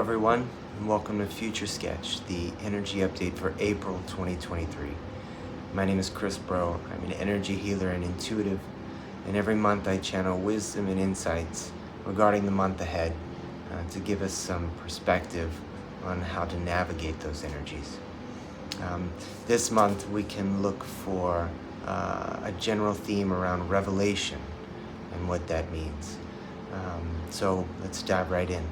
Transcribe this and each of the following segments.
everyone, and welcome to Future Sketch, the energy update for April 2023. My name is Chris Bro. I'm an energy healer and intuitive, and every month I channel wisdom and insights regarding the month ahead to give us some perspective on how to navigate those energies. This month we can look for a general theme around revelation and what that means. So let's dive right in.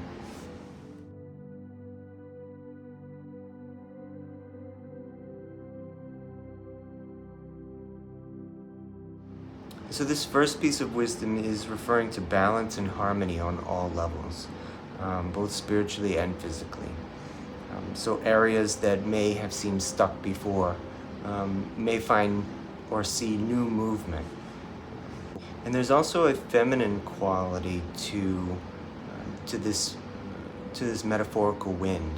So this first piece of wisdom is referring to balance and harmony on all levels, both spiritually and physically. So areas that may have seemed stuck before may find or see new movement. And there's also a feminine quality to this metaphorical wind,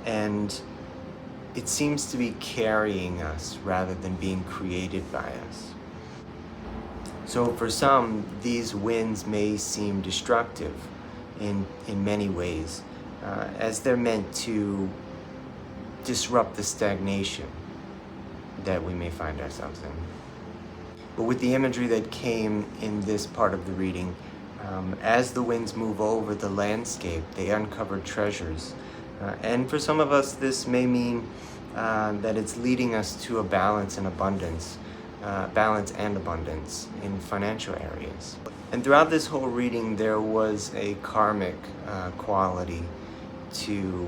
and it seems to be carrying us rather than being created by us. So for some, these winds may seem destructive in many ways, as they're meant to disrupt the stagnation that we may find ourselves in. But with the imagery that came in this part of the reading, as the winds move over the landscape, they uncover treasures. And for some of us, this may mean that it's leading us to a balance and abundance in financial areas. And throughout this whole reading, there was a karmic quality to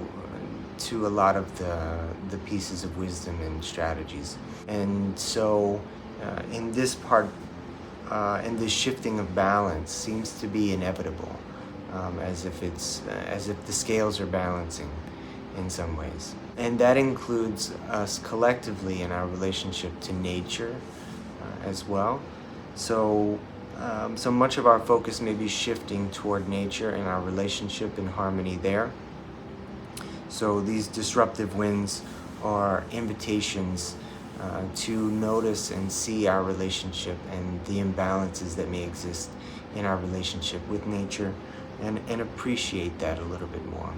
a lot of the pieces of wisdom and strategies. And so in this part, and this shifting of balance seems to be inevitable, as if the scales are balancing in some ways. And that includes us collectively in our relationship to nature as well. So much of our focus may be shifting toward nature and our relationship and harmony there. So these disruptive winds are invitations to notice and see our relationship and the imbalances that may exist in our relationship with nature, and appreciate that a little bit more.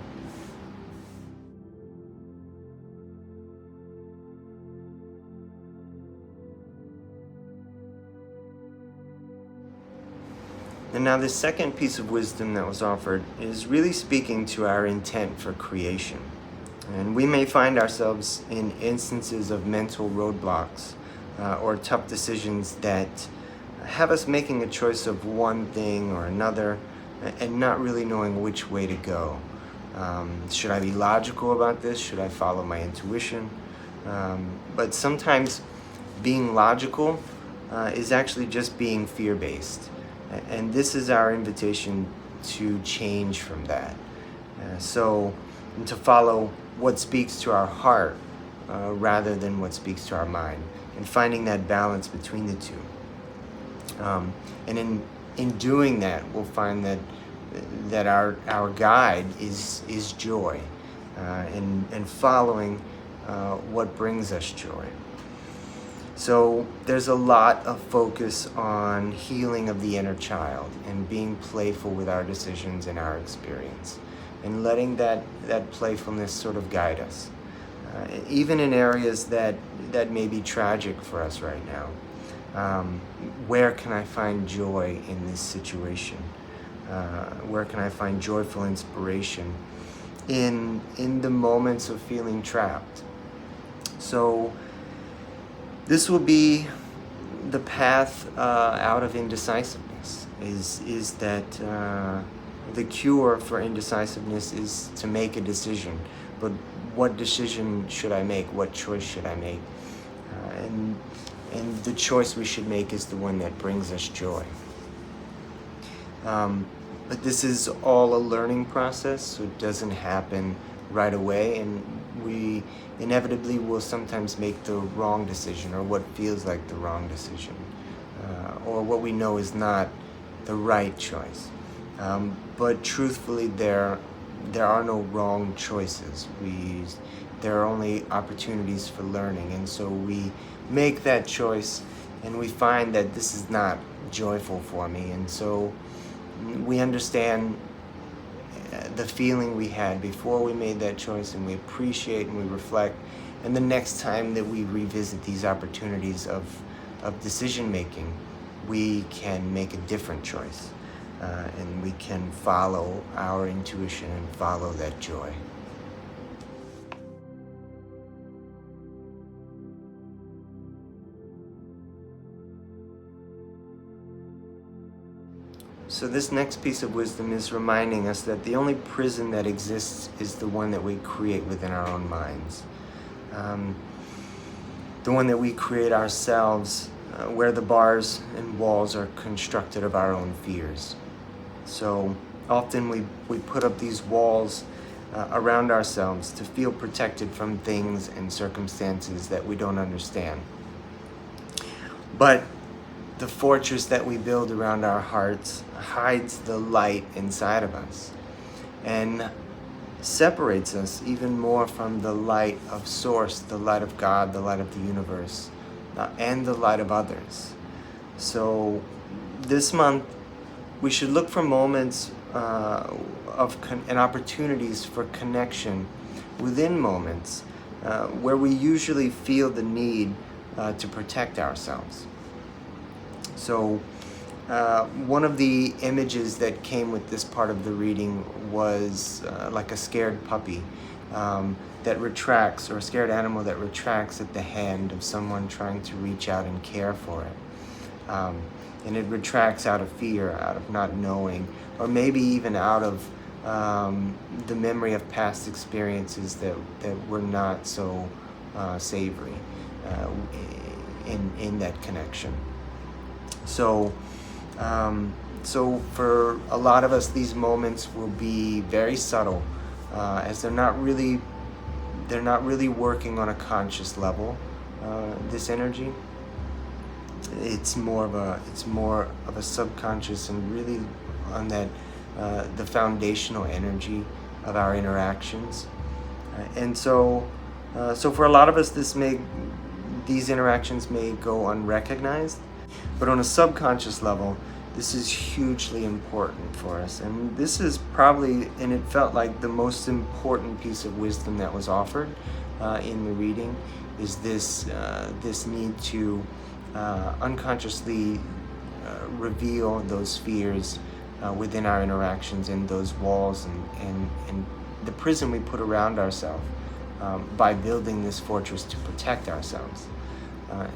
And now the second piece of wisdom that was offered is really speaking to our intent for creation. And we may find ourselves in instances of mental roadblocks or tough decisions that have us making a choice of one thing or another and not really knowing which way to go. Should I be logical about this? Should I follow my intuition? But sometimes being logical is actually just being fear-based. And this is our invitation to change from that. So to follow what speaks to our heart rather than what speaks to our mind, and finding that balance between the two. And in doing that, we'll find that our guide is joy, and following what brings us joy. So there's a lot of focus on healing of the inner child and being playful with our decisions and our experience, and letting that playfulness sort of guide us, even in areas that may be tragic for us right now. Where can I find joy in this situation? Where can I find joyful inspiration in the moments of feeling trapped? So this will be the path out of indecisiveness. Is that the cure for indecisiveness is to make a decision. But what decision should I make? What choice should I make? And the choice we should make is the one that brings us joy. But this is all a learning process, so it doesn't happen right away, and we inevitably will sometimes make the wrong decision, or what feels like the wrong decision, or what we know is not the right choice. But truthfully, there are no wrong choices. There are only opportunities for learning, and so we make that choice, and we find that this is not joyful for me, and so we understand the feeling we had before we made that choice, and we appreciate and we reflect. And the next time that we revisit these opportunities of decision making, we can make a different choice, and we can follow our intuition and follow that joy. So this next piece of wisdom is reminding us that the only prison that exists is the one that we create within our own minds. The one that we create ourselves, where the bars and walls are constructed of our own fears. So often we put up these walls around ourselves to feel protected from things and circumstances that we don't understand. But the fortress that we build around our hearts hides the light inside of us and separates us even more from the light of Source, the light of God, the light of the universe, and the light of others. So this month, we should look for moments and opportunities for connection within moments where we usually feel the need to protect ourselves. So one of the images that came with this part of the reading was like a scared puppy that retracts, or a scared animal that retracts at the hand of someone trying to reach out and care for it. And it retracts out of fear, out of not knowing, or maybe even out of the memory of past experiences that were not so savory in that connection. So for a lot of us, these moments will be very subtle, as they're not really working on a conscious level. This energy, it's more of a subconscious, and really on that the foundational energy of our interactions. And so for a lot of us, these interactions may go unrecognized. But on a subconscious level, this is hugely important for us. And this is probably, and it felt like the most important piece of wisdom that was offered in the reading, is this need to unconsciously reveal those fears within our interactions, and those walls and the prison we put around ourselves by building this fortress to protect ourselves.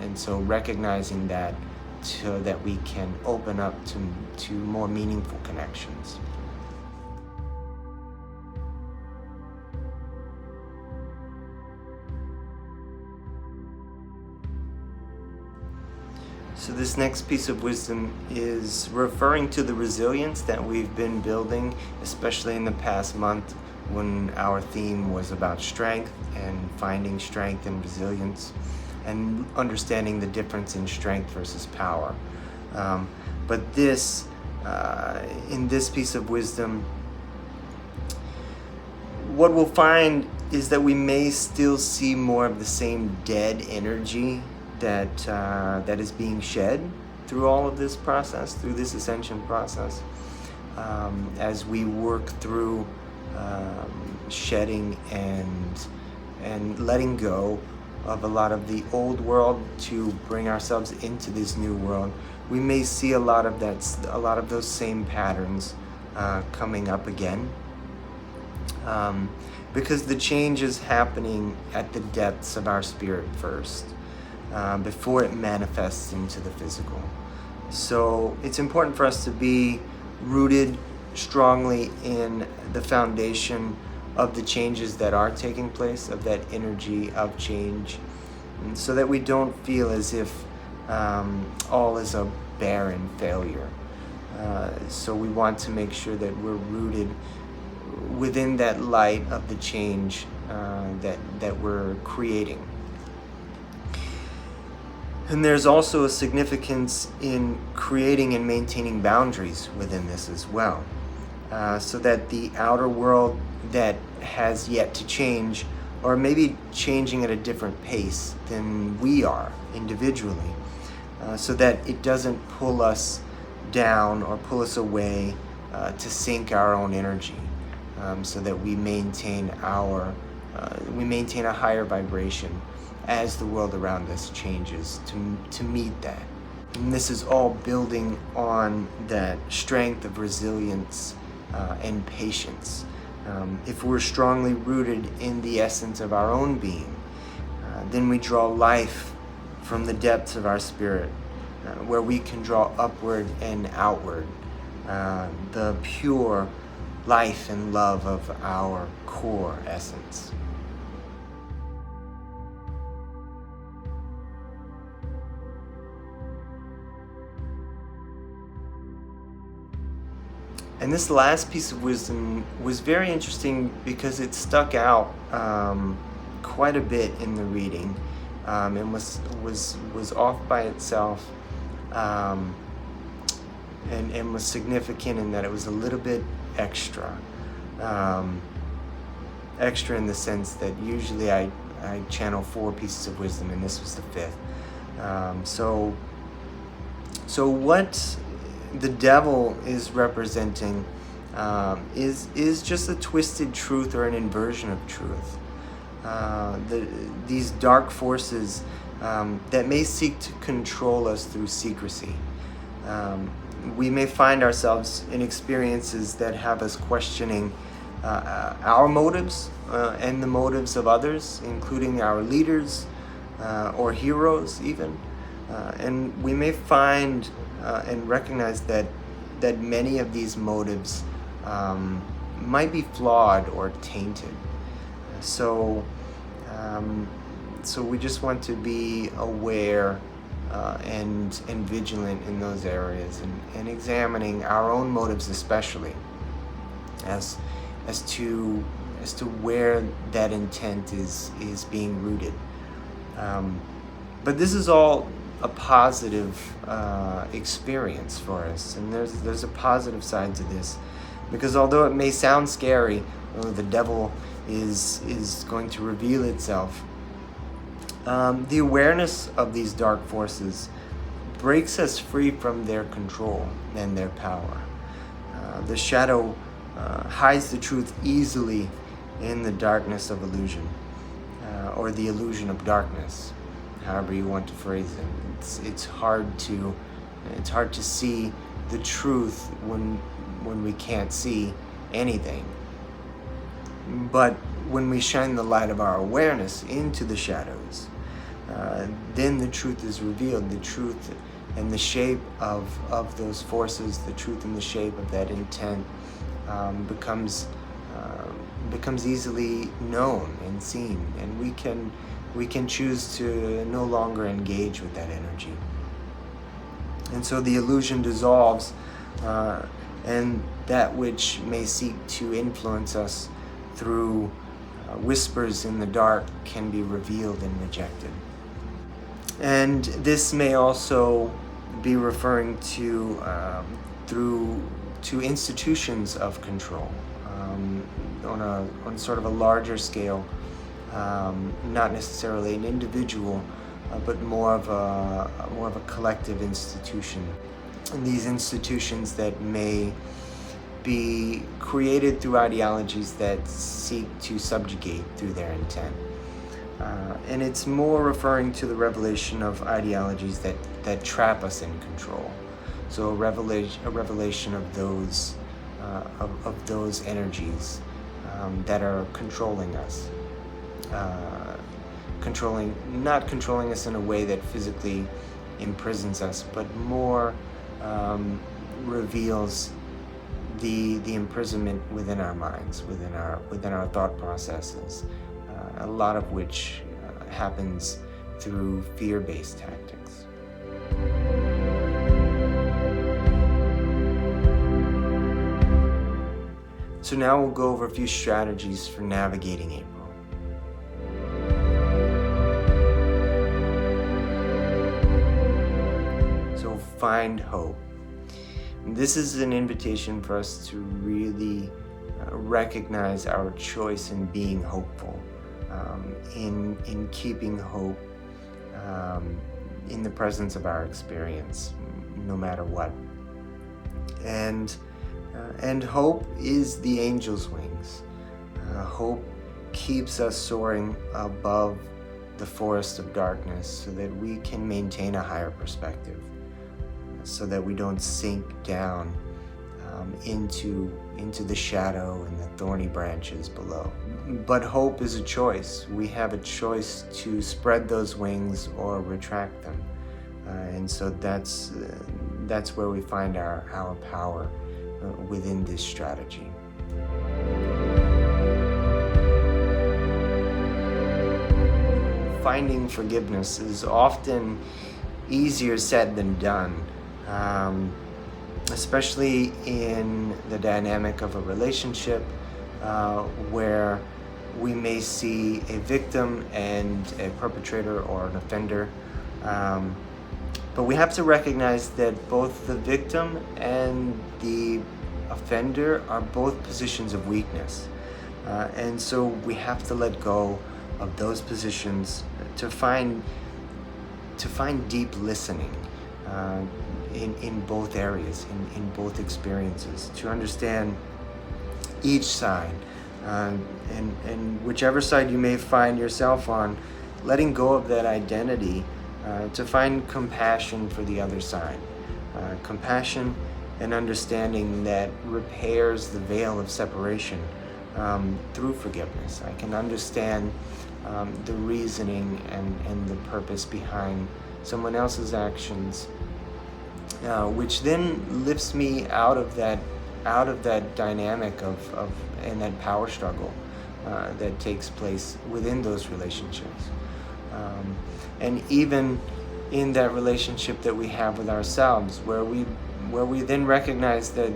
And so recognizing that, so that we can open up to more meaningful connections. So this next piece of wisdom is referring to the resilience that we've been building, especially in the past month, when our theme was about strength and finding strength and resilience, and understanding the difference in strength versus power. But in this piece of wisdom, what we'll find is that we may still see more of the same dead energy that is being shed through all of this process, through this ascension process, as we work through shedding and letting go of a lot of the old world to bring ourselves into this new world. We may see a lot of those same patterns coming up again, because the change is happening at the depths of our spirit first, before it manifests into the physical. So it's important for us to be rooted strongly in the foundation of the changes that are taking place, of that energy of change, and so that we don't feel as if all is a barren failure. So we want to make sure that we're rooted within that light of the change that we're creating. And there's also a significance in creating and maintaining boundaries within this as well, so that the outer world that has yet to change, or maybe changing at a different pace than we are individually, so that it doesn't pull us down or pull us away to sink our own energy. so that we maintain a higher vibration as the world around us changes to meet that. And this is all building on that strength of resilience and patience. If we're strongly rooted in the essence of our own being, then we draw life from the depths of our spirit, where we can draw upward and outward the pure life and love of our core essence. And this last piece of wisdom was very interesting because it stuck out quite a bit in the reading, and was off by itself, and was significant in that it was a little bit extra. Extra in the sense that usually I channel 4 pieces of wisdom, and this was the 5th. So what the devil is representing is just a twisted truth or an inversion of truth. These dark forces that may seek to control us through secrecy. We may find ourselves in experiences that have us questioning our motives and the motives of others, including our leaders or heroes even. And we may find and recognize that many of these motives might be flawed or tainted. So we just want to be aware and vigilant in those areas, and examining our own motives, especially as to where that intent is being rooted. But this is all a positive experience for us, and there's a positive side to this, because although it may sound scary, the devil is going to reveal itself, the awareness of these dark forces breaks us free from their control and their power. The shadow hides the truth easily in the darkness of illusion, or the illusion of darkness, however you want to phrase it. It's hard to see the truth when we can't see anything. But when we shine the light of our awareness into the shadows, then the truth is revealed. The truth and the shape of those forces, the truth and the shape of that intent becomes easily known and seen, and we can choose to no longer engage with that energy. And so the illusion dissolves, and that which may seek to influence us through whispers in the dark can be revealed and rejected. And this may also be referring to institutions of control on sort of a larger scale, not necessarily an individual, but more of a collective institution. And these institutions that may be created through ideologies that seek to subjugate through their intent. And it's more referring to the revelation of ideologies that trap us in control. So a revelation of those energies that are controlling us, not controlling us in a way that physically imprisons us, but more reveals the imprisonment within our minds, within our thought processes, a lot of which happens through fear-based tactics. So now we'll go over a few strategies for navigating April. So find hope. This is an invitation for us to really recognize our choice in being hopeful, in keeping hope in the presence of our experience, no matter what. And And hope is the angel's wings. Hope keeps us soaring above the forest of darkness so that we can maintain a higher perspective, so that we don't sink down into the shadow and the thorny branches below. But hope is a choice. We have a choice to spread those wings or retract them. And so that's where we find our power within this strategy. Finding forgiveness is often easier said than done, especially in the dynamic of a relationship where we may see a victim and a perpetrator or an offender. But we have to recognize that both the victim and the offender are both positions of weakness. And so we have to let go of those positions to find deep listening in both areas, in both experiences, to understand each side. And whichever side you may find yourself on, letting go of that identity to find compassion for the other side. Compassion and understanding that repairs the veil of separation through forgiveness. I can understand the reasoning and the purpose behind someone else's actions, which then lifts me out of that dynamic of and that power struggle that takes place within those relationships. And even in that relationship that we have with ourselves, where we then recognize that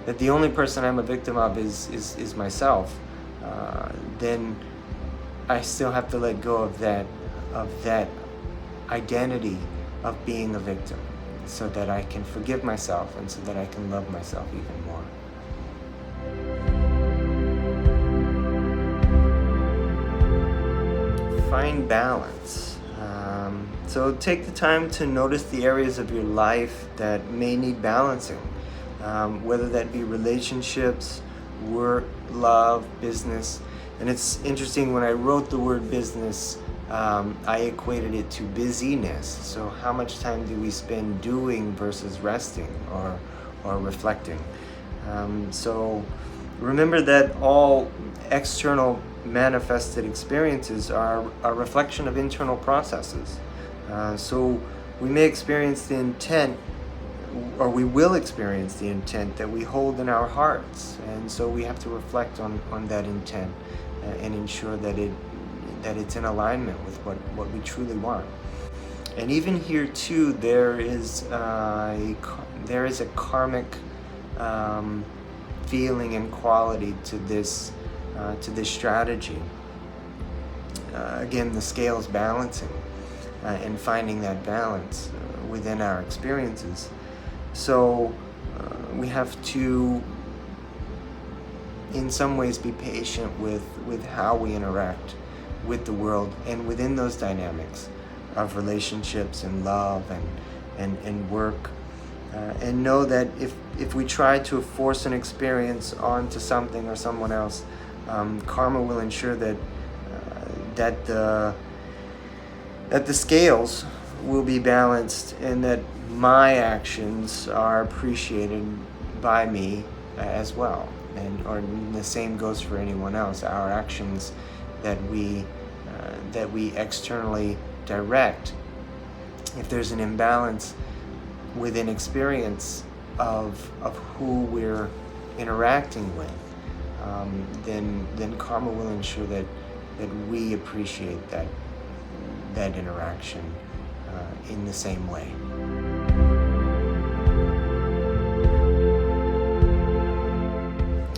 that the only person I'm a victim of is myself, then I still have to let go of that identity of being a victim, so that I can forgive myself and so that I can love myself even more. Find balance. So take the time to notice the areas of your life that may need balancing, whether that be relationships, work, love, business. And it's interesting, when I wrote the word business, I equated it to busyness. So how much time do we spend doing versus resting or reflecting? So remember that all external manifested experiences are a reflection of internal processes. So we may experience the intent, or we will experience the intent that we hold in our hearts. And so we have to reflect on that intent and ensure that it's in alignment with what we truly want. And even here too, there is a karmic feeling and quality to this strategy. Again, the scales balancing and finding that balance within our experiences. So we have to, in some ways, be patient with how we interact with the world and within those dynamics of relationships and love and work, and know that if we try to force an experience onto something or someone else, karma will ensure that the scales will be balanced, and that my actions are appreciated by me as well. Or the same goes for anyone else. Our actions that we externally direct, if there's an imbalance within experience of who we're interacting with, then karma will ensure that we appreciate that interaction in the same way.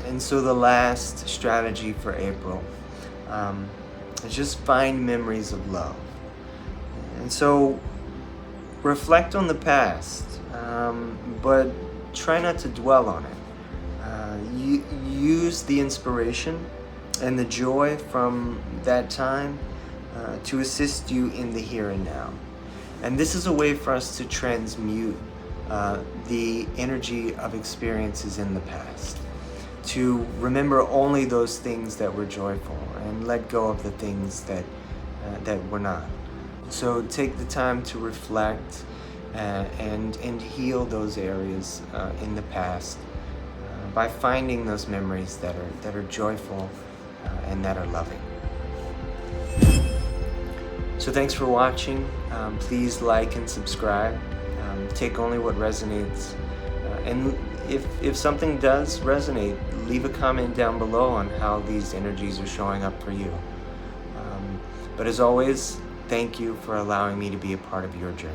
And so the last strategy for April is just find memories of love. And so reflect on the past, but try not to dwell on it. Use the inspiration and the joy from that time to assist you in the here and now. And this is a way for us to transmute the energy of experiences in the past, to remember only those things that were joyful and let go of the things that were not. So take the time to reflect and heal those areas in the past by finding those memories that are joyful and that are loving. So thanks for watching. Please like and subscribe. Take only what resonates. And if something does resonate, leave a comment down below on how these energies are showing up for you. But as always, thank you for allowing me to be a part of your journey.